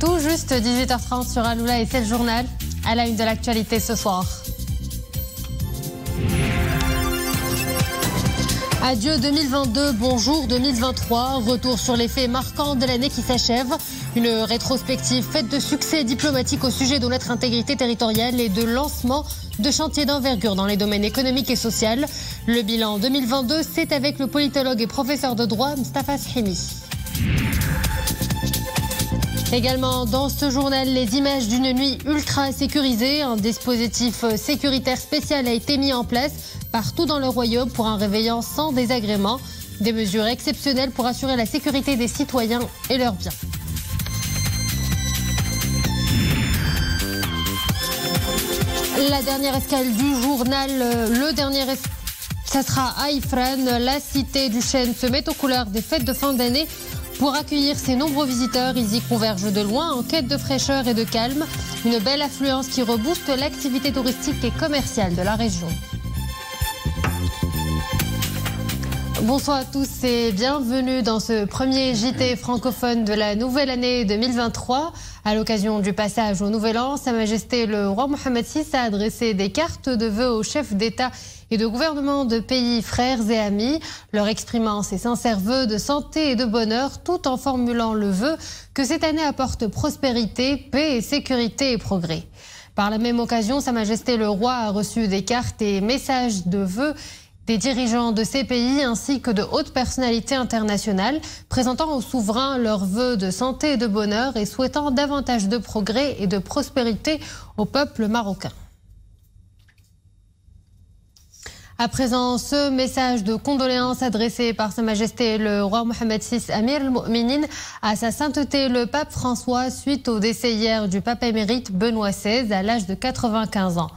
tout juste 18h30 sur Aloula et c'est le journal à la une de l'actualité ce soir. Adieu 2022, bonjour 2023, retour sur les faits marquants de l'année qui s'achève. Une rétrospective faite de succès diplomatiques au sujet de notre intégrité territoriale et de lancement de chantiers d'envergure dans les domaines économiques et sociaux. Le bilan 2022, c'est avec le politologue et professeur de droit Mustafa Shimi. Également dans ce journal, les images d'une nuit ultra sécurisée. Un dispositif sécuritaire spécial a été mis en place partout dans le royaume pour un réveillon sans désagrément. Des mesures exceptionnelles pour assurer la sécurité des citoyens et leurs biens. La dernière escale du journal, ça sera à Ifrane. La cité du chêne se met aux couleurs des fêtes de fin d'année. Pour accueillir ces nombreux visiteurs, ils y convergent de loin en quête de fraîcheur et de calme. Une belle affluence qui rebooste l'activité touristique et commerciale de la région. Bonsoir à tous et bienvenue dans ce premier JT francophone de la nouvelle année 2023. À l'occasion du passage au Nouvel An, Sa Majesté le roi Mohammed VI a adressé des cartes de vœux aux chefs d'État et de gouvernement de pays frères et amis, leur exprimant ses sincères vœux de santé et de bonheur, tout en formulant le vœu que cette année apporte prospérité, paix et sécurité et progrès. Par la même occasion, Sa Majesté le roi a reçu des cartes et messages de vœux des dirigeants de ces pays ainsi que de hautes personnalités internationales, présentant aux souverains leurs vœux de santé et de bonheur et souhaitant davantage de progrès et de prospérité au peuple marocain. À présent, ce message de condoléances adressé par Sa Majesté le roi Mohammed VI Amir al-Mu'minin à sa sainteté le pape François suite au décès hier du pape émérite Benoît XVI à l'âge de 95 ans.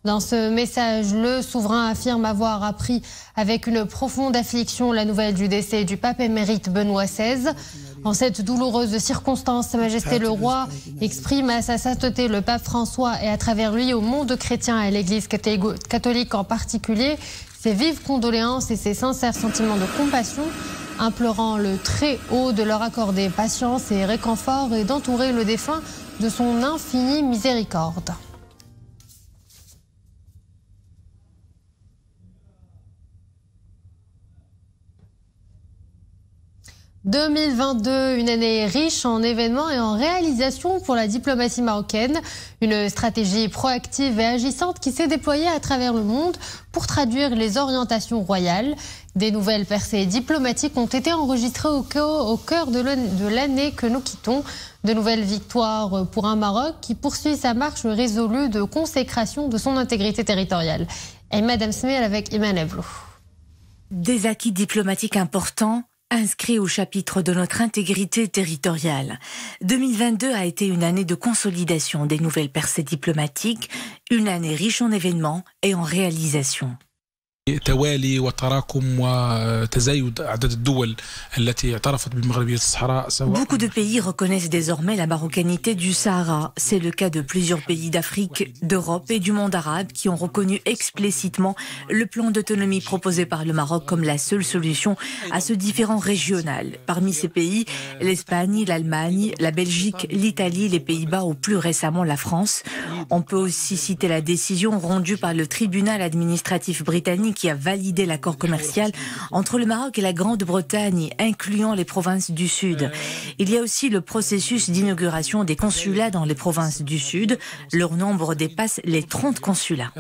Dans ce message, le souverain affirme avoir appris avec une profonde affliction la nouvelle du décès du pape émérite Benoît XVI. En cette douloureuse circonstance, Sa Majesté le roi exprime à sa sainteté le pape François et à travers lui au monde chrétien et à l'Église catholique en particulier ses vives condoléances et ses sincères sentiments de compassion, implorant le Très-Haut de leur accorder patience et réconfort et d'entourer le défunt de son infinie miséricorde. 2022, une année riche en événements et en réalisations pour la diplomatie marocaine. Une stratégie proactive et agissante qui s'est déployée à travers le monde pour traduire les orientations royales. Des nouvelles percées diplomatiques ont été enregistrées au cœur de l'année que nous quittons. De nouvelles victoires pour un Maroc qui poursuit sa marche résolue de consécration de son intégrité territoriale. Et Madame Smel avec Iman Evlou. Des acquis diplomatiques importants inscrit au chapitre de notre intégrité territoriale. 2022 a été une année de consolidation des nouvelles percées diplomatiques, une année riche en événements et en réalisations. توالي وتراكم وتزايد عدد الدول التي اعترفت بالمغربية الصحراء. Beaucoup de pays reconnaissent désormais la marocanité du Sahara. C'est le cas de plusieurs pays d'Afrique, d'Europe et du monde arabe qui ont reconnu explicitement le plan d'autonomie proposé par le Maroc comme la seule solution à ce différend régional. Parmi ces pays, l'Espagne, l'Allemagne, la Belgique, l'Italie, les Pays-Bas ou plus récemment la France. On peut aussi citer la décision rendue par le tribunal administratif britannique qui a validé l'accord commercial entre le Maroc et la Grande-Bretagne, incluant les provinces du Sud. Il y a aussi le processus d'inauguration des consulats dans les provinces du Sud. Leur nombre dépasse les 30 consulats.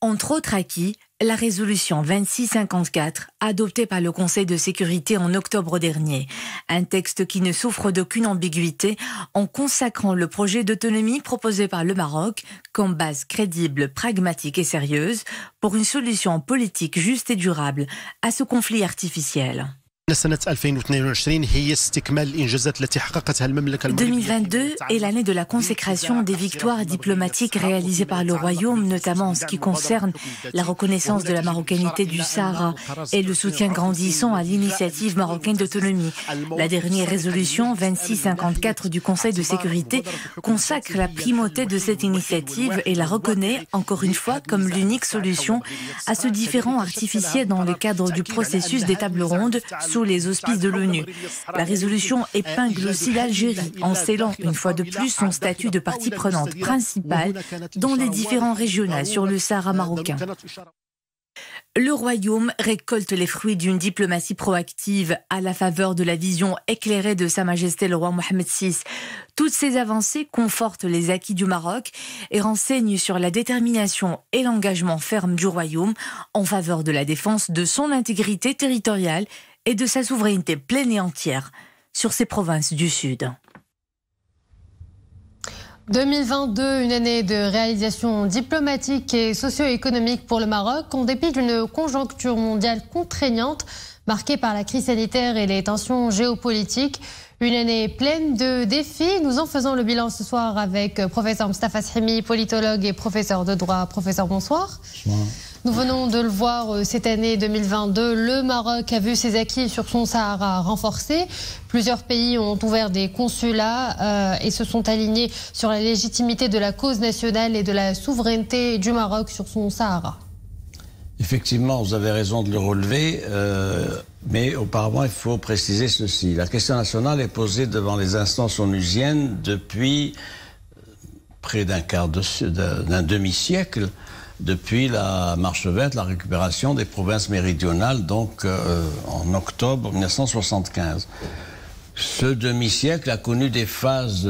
Entre autres acquis, la résolution 2654, adoptée par le Conseil de sécurité en octobre dernier. Un texte qui ne souffre d'aucune ambiguïté en consacrant le projet d'autonomie proposé par le Maroc comme base crédible, pragmatique et sérieuse pour une solution politique juste et durable à ce conflit artificiel. 2022 est l'année de la consécration des victoires diplomatiques réalisées par le Royaume, notamment en ce qui concerne la reconnaissance de la marocanité du Sahara et le soutien grandissant à l'initiative marocaine d'autonomie. La dernière résolution 2654 du Conseil de sécurité consacre la primauté de cette initiative et la reconnaît encore une fois comme l'unique solution à ce différend artificiel dans le cadre du processus des tables rondes sous sous les auspices de l'ONU. La résolution épingle aussi l'Algérie en scellant une fois de plus son statut de partie prenante principale dans les différends régionaux sur le Sahara marocain. Le Royaume récolte les fruits d'une diplomatie proactive à la faveur de la vision éclairée de Sa Majesté le roi Mohammed VI. Toutes ces avancées confortent les acquis du Maroc et renseignent sur la détermination et l'engagement ferme du Royaume en faveur de la défense de son intégrité territoriale et de sa souveraineté pleine et entière sur ses provinces du Sud. 2022, une année de réalisation diplomatique et socio-économique pour le Maroc, en dépit d'une conjoncture mondiale contraignante marquée par la crise sanitaire et les tensions géopolitiques. Une année pleine de défis. Nous en faisons le bilan ce soir avec professeur Mostafa Sahimi, politologue et professeur de droit. Professeur, bonsoir. Bonsoir. Nous venons de le voir cette année 2022. Le Maroc a vu ses acquis sur son Sahara renforcés. Plusieurs pays ont ouvert des consulats et se sont alignés sur la légitimité de la cause nationale et de la souveraineté du Maroc sur son Sahara. Effectivement, vous avez raison de le relever, mais auparavant, il faut préciser ceci. La question nationale est posée devant les instances onusiennes depuis près d'un demi-siècle, depuis la marche verte, la récupération des provinces méridionales, donc en octobre 1975. Ce demi-siècle a connu des phases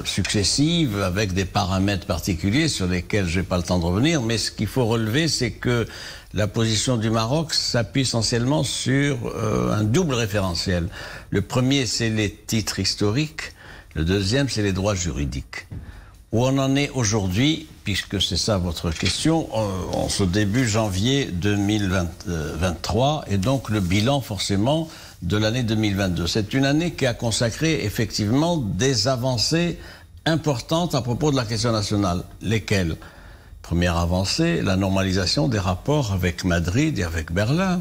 successives avec des paramètres particuliers sur lesquels je n'ai pas le temps de revenir, mais ce qu'il faut relever, c'est que la position du Maroc s'appuie essentiellement sur un double référentiel. Le premier, c'est les titres historiques, le deuxième, c'est les droits juridiques. Où on en est aujourd'hui, puisque c'est ça votre question, en ce début janvier 2023, et donc le bilan forcément de l'année 2022. C'est une année qui a consacré effectivement des avancées importantes à propos de la question nationale. Lesquelles? Première avancée, la normalisation des rapports avec Madrid et avec Berlin.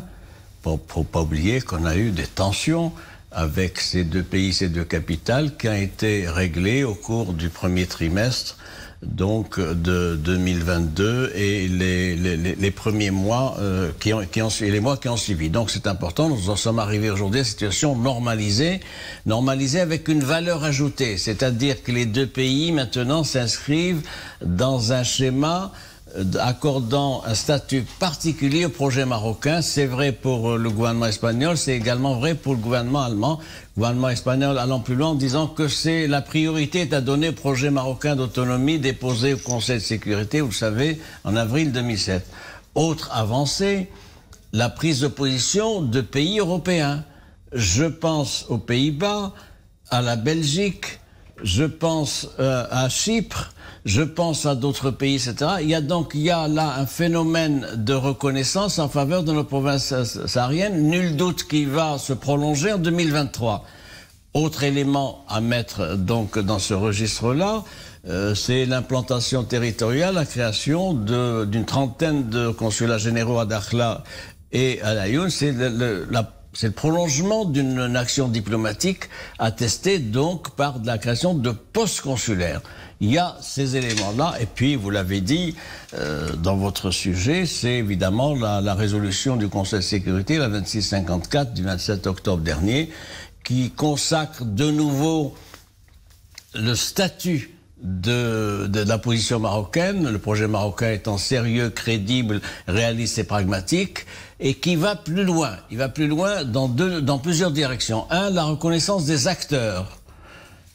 Faut pas oublier qu'on a eu des tensions avec ces deux pays, ces deux capitales, qui ont été réglées au cours du premier trimestre donc de 2022 et les premiers mois les mois qui ont suivi. Donc c'est important, nous en sommes arrivés aujourd'hui à une situation normalisée avec une valeur ajoutée, c'est-à-dire que les deux pays maintenant s'inscrivent dans un schéma accordant un statut particulier au projet marocain. C'est vrai pour le gouvernement espagnol, c'est également vrai pour le gouvernement allemand. Le gouvernement espagnol allant plus loin en disant que la priorité est à donner au projet marocain d'autonomie déposé au Conseil de sécurité, vous le savez, en avril 2007. Autre avancée, la prise de position de pays européens. Je pense aux Pays-Bas, à la Belgique, je pense à Chypre, je pense à d'autres pays, etc. Il y a là un phénomène de reconnaissance en faveur de nos provinces sahariennes, nul doute qu'il va se prolonger en 2023. Autre élément à mettre donc dans ce registre-là, c'est l'implantation territoriale, la création d'une trentaine de consulats généraux à Dakhla et à Laayoune. C'est le prolongement d'une action diplomatique attestée donc par la création de postes consulaires. Il y a ces éléments-là, et puis, vous l'avez dit, dans votre sujet, c'est évidemment la résolution du Conseil de sécurité, la 2654 du 27 octobre dernier, qui consacre de nouveau le statut de la position marocaine, le projet marocain étant sérieux, crédible, réaliste et pragmatique, et qui va plus loin. Il va plus loin dans plusieurs directions. Un, la reconnaissance des acteurs.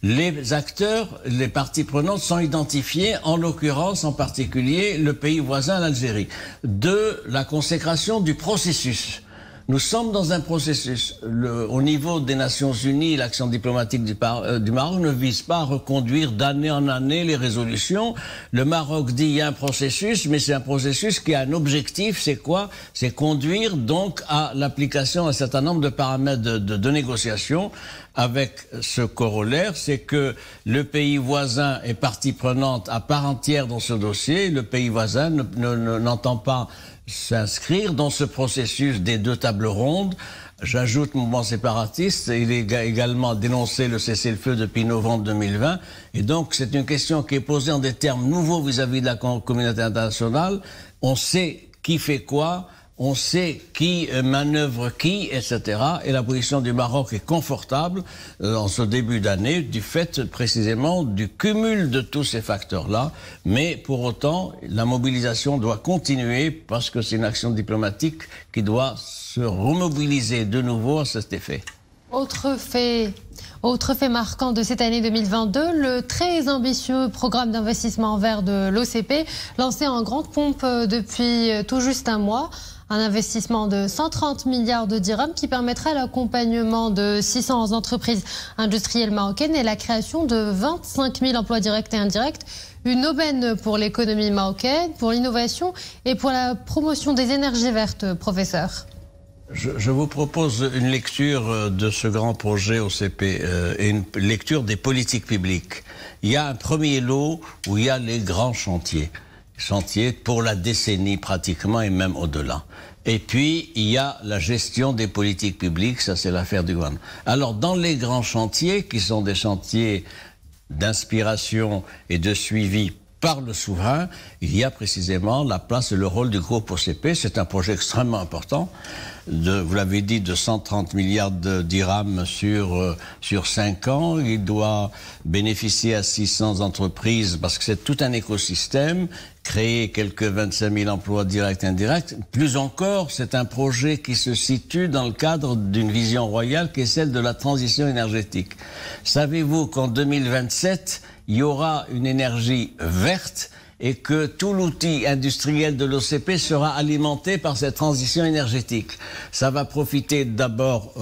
Les acteurs, les parties prenantes sont identifiées, en l'occurrence, en particulier, le pays voisin, l'Algérie. Deux, la consécration du processus. Nous sommes dans un processus. Au niveau des Nations Unies, l'action diplomatique du Maroc ne vise pas à reconduire d'année en année les résolutions. Le Maroc dit il y a un processus, mais c'est un processus qui a un objectif. C'est quoi? C'est conduire donc à l'application d'un certain nombre de paramètres de négociation, avec ce corollaire, c'est que le pays voisin est partie prenante à part entière dans ce dossier. Le pays voisin n'entend pas s'inscrire dans ce processus des deux tables rondes. J'ajoute mouvement séparatiste, il est également dénoncé le cessez-le-feu depuis novembre 2020. Et donc c'est une question qui est posée en des termes nouveaux vis-à-vis de la communauté internationale. On sait qui fait quoi, on sait qui manœuvre qui, etc. Et la position du Maroc est confortable en ce début d'année du fait précisément du cumul de tous ces facteurs-là. Mais pour autant, la mobilisation doit continuer parce que c'est une action diplomatique qui doit se remobiliser de nouveau à cet effet. Autre fait marquant de cette année 2022, le très ambitieux programme d'investissement vert de l'OCP, lancé en grande pompe depuis tout juste un mois. Un investissement de 130 milliards de dirhams qui permettra l'accompagnement de 600 entreprises industrielles marocaines et la création de 25 000 emplois directs et indirects. Une aubaine pour l'économie marocaine, pour l'innovation et pour la promotion des énergies vertes, professeur. Je vous propose une lecture de ce grand projet OCP et une lecture des politiques publiques. Il y a un premier lot où il y a les grands chantiers pour la décennie pratiquement et même au-delà. Et puis, il y a la gestion des politiques publiques, ça c'est l'affaire du gouvernement. Alors, dans les grands chantiers, qui sont des chantiers d'inspiration et de suivi par le souverain, il y a précisément la place et le rôle du groupe OCP. C'est un projet extrêmement important, vous l'avez dit, de 130 milliards de dirhams sur 5 ans. Il doit bénéficier à 600 entreprises parce que c'est tout un écosystème, créer quelques 25 000 emplois directs et indirects. Plus encore, c'est un projet qui se situe dans le cadre d'une vision royale qui est celle de la transition énergétique. Savez-vous qu'en 2027, il y aura une énergie verte et que tout l'outil industriel de l'OCP sera alimenté par cette transition énergétique. Ça va profiter d'abord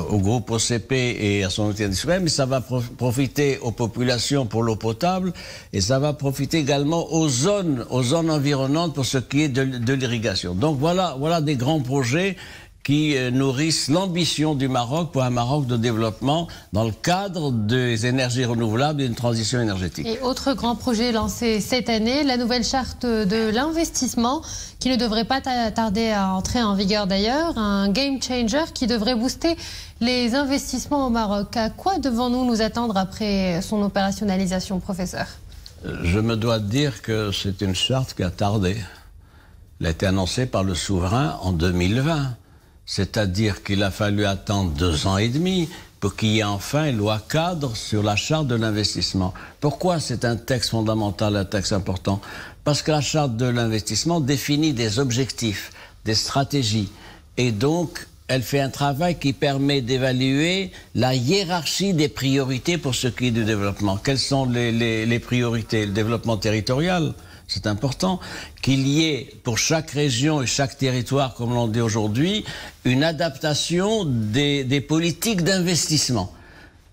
au groupe OCP et à son outil industriel, mais ça va profiter aux populations pour l'eau potable et ça va profiter également aux zones environnantes pour ce qui est de l'irrigation. Donc voilà des grands projets qui nourrissent l'ambition du Maroc pour un Maroc de développement dans le cadre des énergies renouvelables et d'une transition énergétique. Et autre grand projet lancé cette année, la nouvelle charte de l'investissement qui ne devrait pas tarder à entrer en vigueur d'ailleurs, un game changer qui devrait booster les investissements au Maroc. À quoi devons-nous nous attendre après son opérationnalisation, professeur? Je me dois de dire que c'est une charte qui a tardé. Elle a été annoncée par le souverain en 2020. C'est-à-dire qu'il a fallu attendre 2 ans et demi pour qu'il y ait enfin une loi cadre sur la charte de l'investissement. Pourquoi c'est un texte fondamental, un texte important? Parce que la charte de l'investissement définit des objectifs, des stratégies. Et donc, elle fait un travail qui permet d'évaluer la hiérarchie des priorités pour ce qui est du développement. Quelles sont les priorités? Le développement territorial. C'est important qu'il y ait pour chaque région et chaque territoire, comme l'on dit aujourd'hui, une adaptation des politiques d'investissement,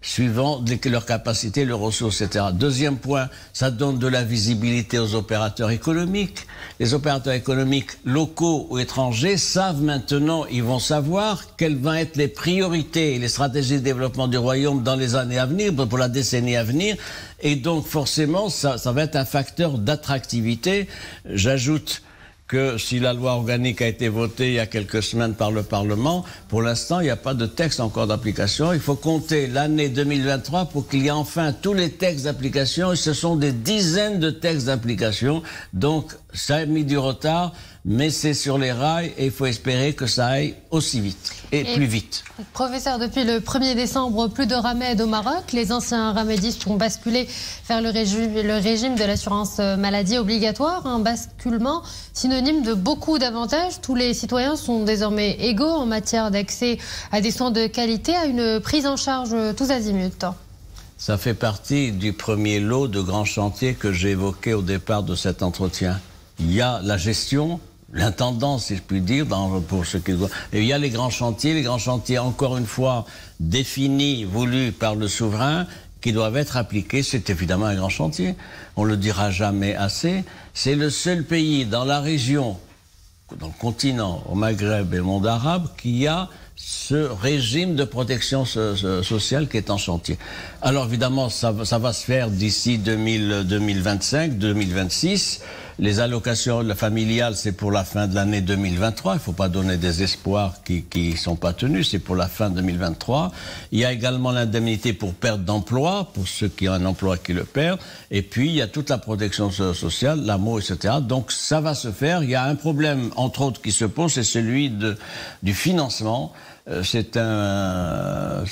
suivant leurs capacités, leurs ressources, etc. Deuxième point, ça donne de la visibilité aux opérateurs économiques. Les opérateurs économiques locaux ou étrangers savent maintenant, ils vont savoir quelles vont être les priorités et les stratégies de développement du royaume dans les années à venir, pour la décennie à venir. Et donc forcément, ça va être un facteur d'attractivité. J'ajoute que si la loi organique a été votée il y a quelques semaines par le Parlement, pour l'instant, il n'y a pas de texte encore d'application. Il faut compter l'année 2023 pour qu'il y ait enfin tous les textes d'application. Et ce sont des dizaines de textes d'application. Donc, ça a mis du retard, mais c'est sur les rails et il faut espérer que ça aille aussi vite et plus vite. Professeur, depuis le 1er décembre, plus de remèdes au Maroc. Les anciens ramédistes ont basculé vers le régime de l'assurance maladie obligatoire. Un basculement synonyme de beaucoup d'avantages. Tous les citoyens sont désormais égaux en matière d'accès à des soins de qualité, à une prise en charge tous azimuts. Ça fait partie du premier lot de grands chantiers que j'ai évoqué au départ de cet entretien. Il y a la gestion, l'intendance, si je puis dire, pour ce qui doit. Et il y a les grands chantiers, encore une fois, définis, voulus par le souverain, qui doivent être appliqués. C'est évidemment un grand chantier. On le dira jamais assez. C'est le seul pays dans la région, dans le continent, au Maghreb et le monde arabe, qui a ce régime de protection sociale qui est en chantier. Alors évidemment, ça va se faire d'ici 2025, 2026. Les allocations familiales, c'est pour la fin de l'année 2023. Il ne faut pas donner des espoirs qui ne sont pas tenus. C'est pour la fin 2023. Il y a également l'indemnité pour perte d'emploi, pour ceux qui ont un emploi qui le perdent. Et puis, il y a toute la protection sociale, l'AMO, etc. Donc, ça va se faire. Il y a un problème, entre autres, qui se pose, c'est celui du financement. C'est un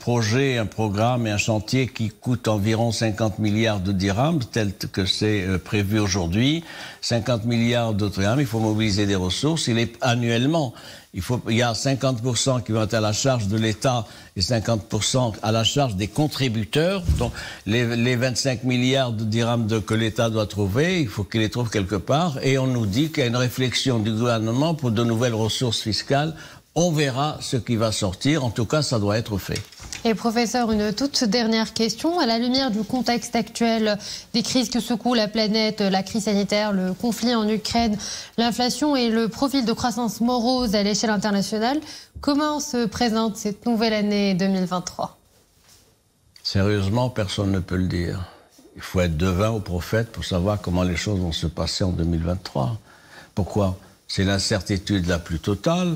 projet, un programme et un chantier qui coûte environ 50 milliards de dirhams, tel que c'est prévu aujourd'hui. 50 milliards de dirhams, il faut mobiliser des ressources. Annuellement, il y a 50% qui vont être à la charge de l'État et 50% à la charge des contributeurs. Donc, les 25 milliards de dirhams que l'État doit trouver, il faut qu'il les trouve quelque part. Et on nous dit qu'il y a une réflexion du gouvernement pour de nouvelles ressources fiscales. On verra ce qui va sortir. En tout cas, ça doit être fait. Et professeur, une toute dernière question. À la lumière du contexte actuel, des crises que secouent la planète, la crise sanitaire, le conflit en Ukraine, l'inflation et le profil de croissance morose à l'échelle internationale, comment se présente cette nouvelle année 2023 ? Sérieusement, personne ne peut le dire. Il faut être devin ou prophète pour savoir comment les choses vont se passer en 2023. Pourquoi ? C'est l'incertitude la plus totale,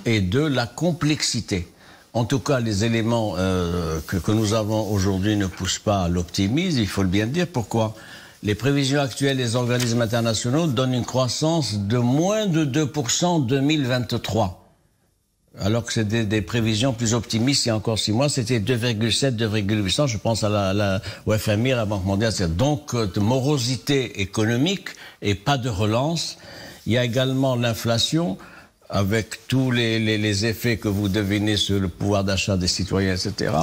et deux, la complexité. En tout cas, les éléments que nous avons aujourd'hui ne poussent pas à l'optimisme, il faut le bien dire. Pourquoi ? Les prévisions actuelles des organismes internationaux donnent une croissance de moins de 2% en 2023. Alors que c'est des prévisions plus optimistes il y a encore 6 mois, c'était 2,7, 2,8%, je pense au FMI, à la Banque mondiale. Donc, de morosité économique et pas de relance. Il y a également l'inflation, avec tous les effets que vous devinez sur le pouvoir d'achat des citoyens, etc.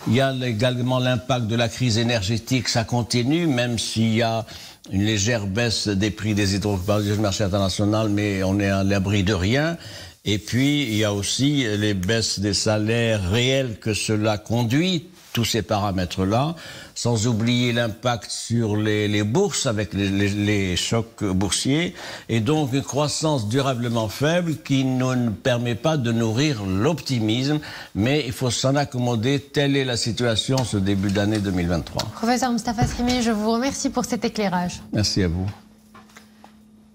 Il y a également l'impact de la crise énergétique, ça continue, même s'il y a une légère baisse des prix des hydrocarbures du marché international, mais on est à l'abri de rien. Et puis, il y a aussi les baisses des salaires réels que cela conduit, tous ces paramètres-là, sans oublier l'impact sur les bourses avec les chocs boursiers, et donc une croissance durablement faible qui ne permet pas de nourrir l'optimisme, mais il faut s'en accommoder. Telle est la situation ce début d'année 2023. Professeur Moustapha Srimi, je vous remercie pour cet éclairage. Merci à vous.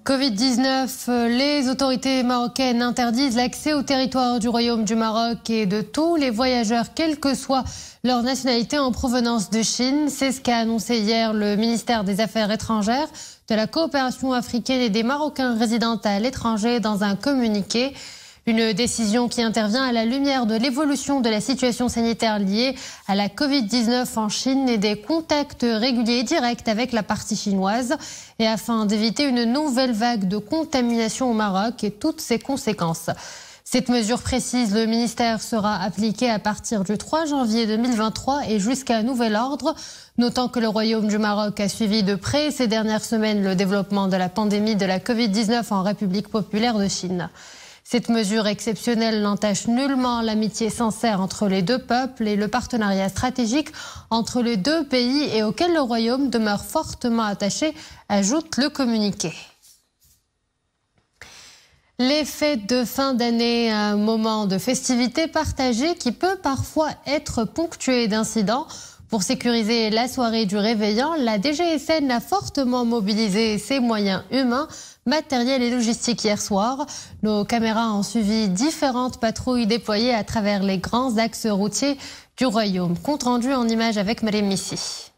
Covid-19, les autorités marocaines interdisent l'accès au territoire du Royaume du Maroc et de tous les voyageurs, quelle que soit leur nationalité, en provenance de Chine. C'est ce qu'a annoncé hier le ministère des Affaires étrangères, de la coopération africaine et des Marocains résidant à l'étranger dans un communiqué. Une décision qui intervient à la lumière de l'évolution de la situation sanitaire liée à la Covid-19 en Chine et des contacts réguliers et directs avec la partie chinoise, et afin d'éviter une nouvelle vague de contamination au Maroc et toutes ses conséquences. Cette mesure précise, le ministère sera appliquée à partir du 3 janvier 2023 et jusqu'à nouvel ordre, notant que le Royaume du Maroc a suivi de près ces dernières semaines le développement de la pandémie de la Covid-19 en République populaire de Chine. Cette mesure exceptionnelle n'entache nullement l'amitié sincère entre les deux peuples et le partenariat stratégique entre les deux pays et auquel le Royaume demeure fortement attaché, ajoute le communiqué. Les fêtes de fin d'année, un moment de festivité partagée qui peut parfois être ponctué d'incidents. Pour sécuriser la soirée du réveillon, la DGSN a fortement mobilisé ses moyens humains, matériels et logistiques hier soir. Nos caméras ont suivi différentes patrouilles déployées à travers les grands axes routiers du Royaume. Compte rendu en images avec Mariam Missi.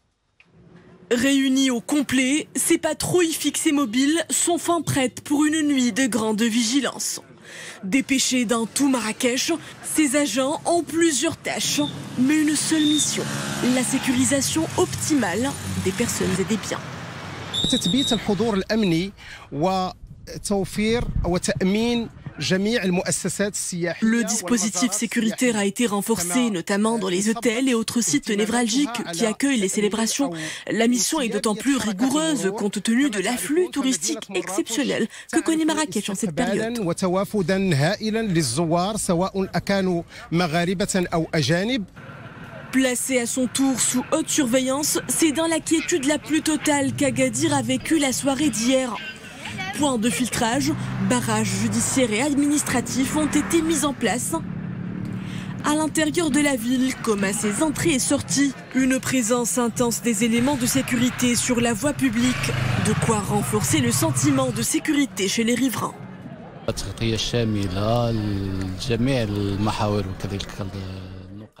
Réunies au complet, ces patrouilles fixées mobiles sont fin prêtes pour une nuit de grande vigilance. Dépêchés dans tout Marrakech, ces agents ont plusieurs tâches, mais une seule mission, la sécurisation optimale des personnes et des biens. تثبيت الحضور الأمني وتوفير وتأمين جميع المؤسسات السياحية. Le dispositif sécuritaire a été renforcé, notamment dans les hôtels et autres sites névralgiques qui accueillent les célébrations. La mission est d'autant plus rigoureuse compte tenu de l'afflux touristique exceptionnel que connaît Marrakech en cette période. وتوافدا هائلا للزوار سواء كانوا مغاربة أو أجانب. Placé à son tour sous haute surveillance, c'est dans la quiétude la plus totale qu'Agadir a vécu la soirée d'hier. points de filtrage, barrages judiciaires et administratifs ont été mis en place à l'intérieur de la ville comme à ses entrées et sorties. Une présence intense des éléments de sécurité sur la voie publique, de quoi renforcer le sentiment de sécurité chez les riverains.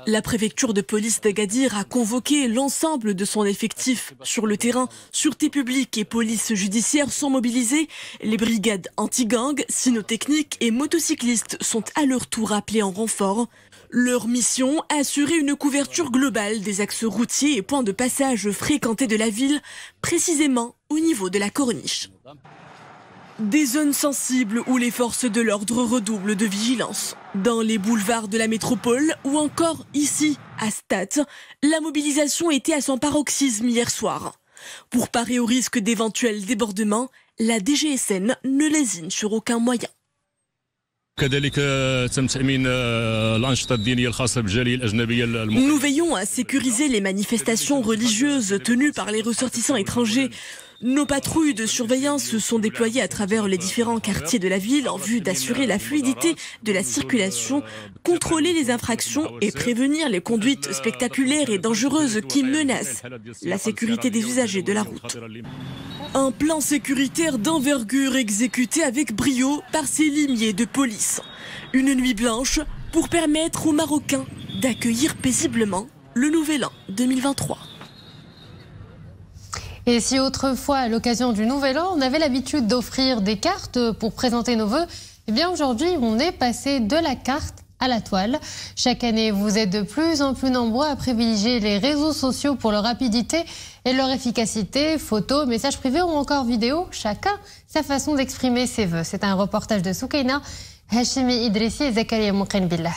La préfecture de police d'Agadir a convoqué l'ensemble de son effectif sur le terrain. Sûreté publique et police judiciaire sont mobilisées. Les brigades anti-gang, cynotechniques et motocyclistes sont à leur tour appelés en renfort. Leur mission, assurer une couverture globale des axes routiers et points de passage fréquentés de la ville, précisément au niveau de la corniche. Des zones sensibles où les forces de l'ordre redoublent de vigilance. Dans les boulevards de la métropole ou encore ici, à Stade, la mobilisation était à son paroxysme hier soir. Pour parer au risque d'éventuels débordements, la DGSN ne lésine sur aucun moyen. Nous veillons à sécuriser les manifestations religieuses tenues par les ressortissants étrangers. Nos patrouilles de surveillance sont déployées à travers les différents quartiers de la ville en vue d'assurer la fluidité de la circulation, contrôler les infractions et prévenir les conduites spectaculaires et dangereuses qui menacent la sécurité des usagers de la route. Un plan sécuritaire d'envergure exécuté avec brio par ces limiers de police. Une nuit blanche pour permettre aux Marocains d'accueillir paisiblement le Nouvel An 2023. Et si autrefois, à l'occasion du Nouvel An, on avait l'habitude d'offrir des cartes pour présenter nos vœux, eh bien aujourd'hui, on est passé de la carte à la toile. Chaque année, vous êtes de plus en plus nombreux à privilégier les réseaux sociaux pour leur rapidité et leur efficacité. Photos, messages privés ou encore vidéos, chacun sa façon d'exprimer ses vœux. C'est un reportage de Soukaina, Hachimi Idrissi et Zakaria Mouqin Billah.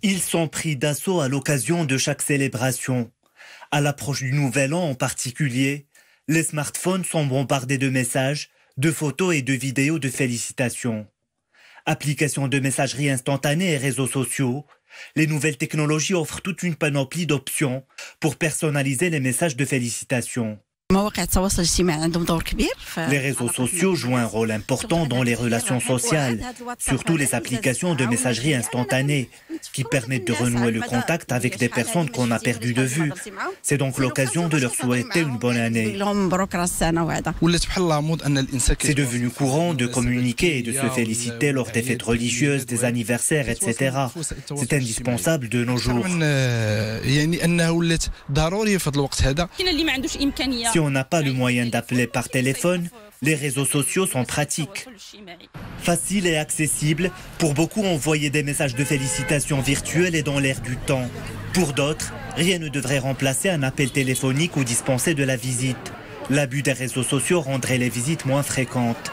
Ils sont pris d'assaut à l'occasion de chaque célébration. À l'approche du Nouvel An en particulier, les smartphones sont bombardés de messages, de photos et de vidéos de félicitations. Applications de messagerie instantanée et réseaux sociaux, les nouvelles technologies offrent toute une panoplie d'options pour personnaliser les messages de félicitations. Les réseaux sociaux jouent un rôle important dans les relations sociales, surtout les applications de messagerie instantanée, qui permettent de renouer le contact avec des personnes qu'on a perdues de vue. C'est donc l'occasion de leur souhaiter une bonne année. C'est devenu courant de communiquer et de se féliciter lors des fêtes religieuses, des anniversaires, etc. C'est indispensable de nos jours. Si on n'a pas le moyen d'appeler par téléphone, les réseaux sociaux sont pratiques. Faciles et accessibles, pour beaucoup envoyer des messages de félicitations virtuels et dans l'air du temps. Pour d'autres, rien ne devrait remplacer un appel téléphonique ou dispenser de la visite. L'abus des réseaux sociaux rendrait les visites moins fréquentes.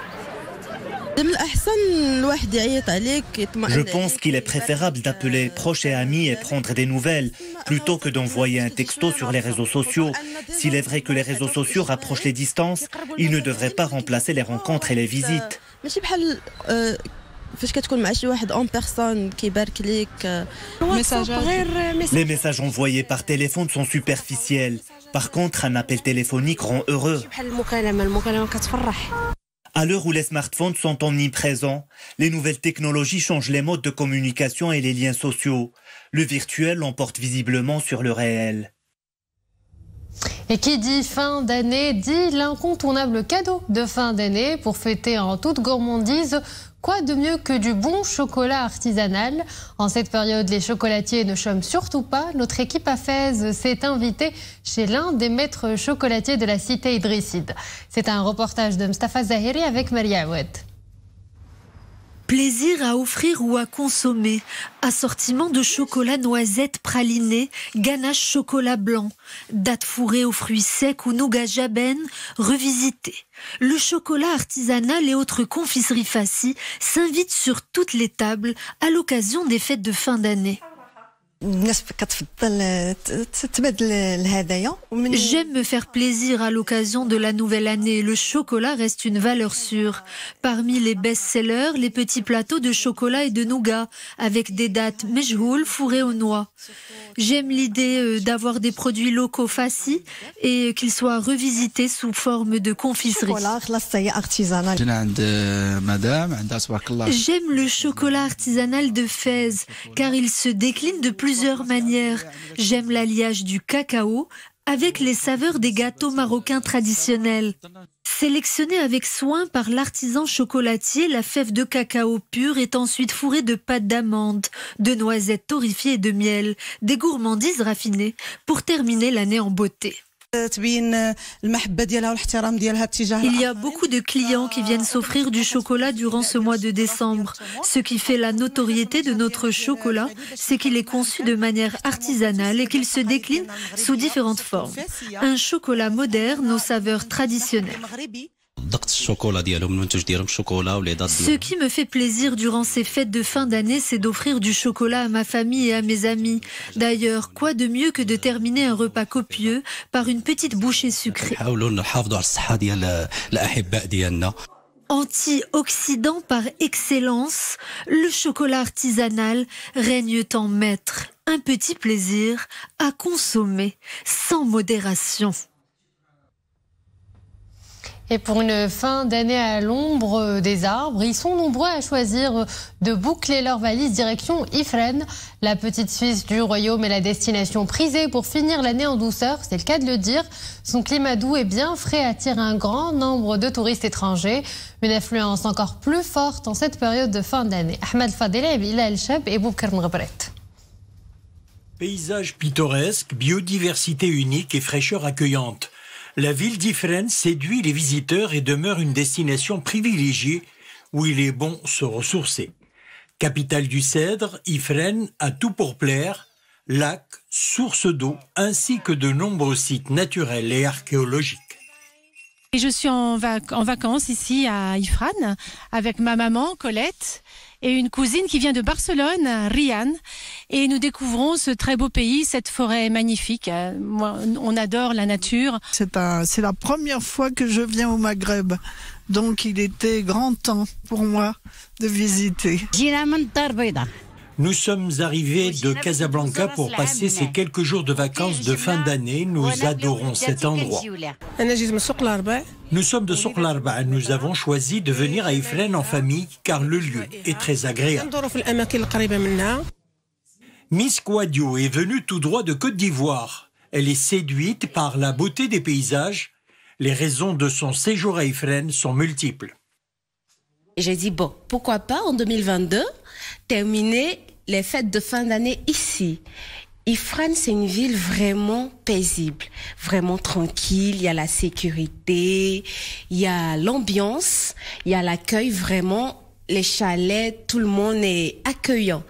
Je pense qu'il est préférable d'appeler proches et amis et prendre des nouvelles, plutôt que d'envoyer un texto sur les réseaux sociaux. S'il est vrai que les réseaux sociaux rapprochent les distances, ils ne devraient pas remplacer les rencontres et les visites. Les messages envoyés par téléphone sont superficiels. Par contre, un appel téléphonique rend heureux. À l'heure où les smartphones sont omniprésents, les nouvelles technologies changent les modes de communication et les liens sociaux. Le virtuel l'emporte visiblement sur le réel. Et qui dit fin d'année dit l'incontournable cadeau de fin d'année pour fêter en toute gourmandise. Quoi de mieux que du bon chocolat artisanal? En cette période, les chocolatiers ne chôment surtout pas. Notre équipe à Fès s'est invitée chez l'un des maîtres chocolatiers de la cité Idrisside. C'est un reportage de Mustafa Zahiri avec Maria Aoued. Plaisir à offrir ou à consommer. Assortiment de chocolat noisette praliné, ganache chocolat blanc, dattes fourrées aux fruits secs ou nougat jaben, revisité. Le chocolat artisanal et autres confiseries Fassi s'invitent sur toutes les tables à l'occasion des fêtes de fin d'année. J'aime me faire plaisir à l'occasion de la nouvelle année. Le chocolat reste une valeur sûre. Parmi les best-sellers, les petits plateaux de chocolat et de nougat, avec des dattes mejhoul fourrées aux noix. J'aime l'idée d'avoir des produits locaux faciles et qu'ils soient revisités sous forme de confiserie. J'aime le chocolat artisanal de Fès car il se décline de plusieurs manières. J'aime l'alliage du cacao avec les saveurs des gâteaux marocains traditionnels. Sélectionnée avec soin par l'artisan chocolatier, la fève de cacao pur est ensuite fourrée de pâte d'amande, de noisettes torréfiées et de miel, des gourmandises raffinées pour terminer l'année en beauté. Il y a beaucoup de clients qui viennent s'offrir du chocolat durant ce mois de décembre. Ce qui fait la notoriété de notre chocolat, c'est qu'il est conçu de manière artisanale et qu'il se décline sous différentes formes. Un chocolat moderne aux saveurs traditionnelles. Ce qui me fait plaisir durant ces fêtes de fin d'année, c'est d'offrir du chocolat à ma famille et à mes amis. D'ailleurs, quoi de mieux que de terminer un repas copieux par une petite bouchée sucrée. Antioxydant par excellence, le chocolat artisanal règne en maître. Un petit plaisir à consommer sans modération. Et pour une fin d'année à l'ombre des arbres, ils sont nombreux à choisir de boucler leur valise direction Ifrane. La petite Suisse du royaume est la destination prisée pour finir l'année en douceur, c'est le cas de le dire. Son climat doux et bien frais attire un grand nombre de touristes étrangers. Une affluence encore plus forte en cette période de fin d'année. Ahmed Fadela, Bilal Chab et Boubkar Mghbret. Paysage pittoresque, biodiversité unique et fraîcheur accueillante. La ville d'Ifrane séduit les visiteurs et demeure une destination privilégiée où il est bon se ressourcer. Capitale du cèdre, Ifrane a tout pour plaire, lacs, sources d'eau ainsi que de nombreux sites naturels et archéologiques. Et je suis en vacances ici à Ifrane avec ma maman Colette et une cousine qui vient de Barcelone, Rian. Et nous découvrons ce très beau pays, cette forêt magnifique. On adore la nature. C'est la première fois que je viens au Maghreb. Donc il était grand temps pour moi de visiter. Nous sommes arrivés de Casablanca pour passer ces quelques jours de vacances de fin d'année. Nous adorons cet endroit. Nous sommes de Souq l'Arba. Nous avons choisi de venir à Ifrane en famille car le lieu est très agréable. Miss Kouadio est venue tout droit de Côte d'Ivoire. Elle est séduite par la beauté des paysages. Les raisons de son séjour à Ifrane sont multiples. J'ai dit, bon, pourquoi pas en 2022 terminer les fêtes de fin d'année ici. Ifrane, c'est une ville vraiment paisible, vraiment tranquille. Il y a la sécurité, il y a l'ambiance, il y a l'accueil, vraiment. Les chalets, tout le monde est accueillant.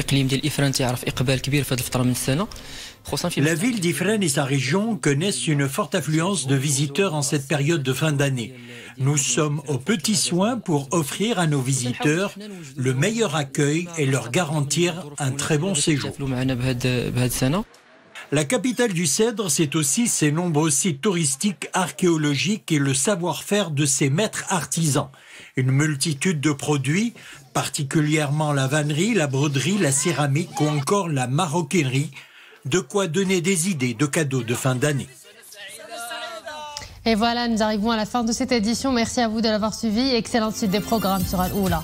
La ville d'Ifrane et sa région connaissent une forte affluence de visiteurs en cette période de fin d'année. Nous sommes aux petits soins pour offrir à nos visiteurs le meilleur accueil et leur garantir un très bon séjour. La capitale du cèdre, c'est aussi ses nombreux sites touristiques, archéologiques et le savoir-faire de ses maîtres artisans. Une multitude de produits, particulièrement la vannerie, la broderie, la céramique ou encore la maroquinerie, de quoi donner des idées de cadeaux de fin d'année. Et voilà, nous arrivons à la fin de cette édition. Merci à vous de l'avoir suivi. Excellente suite des programmes sur Al-Oula.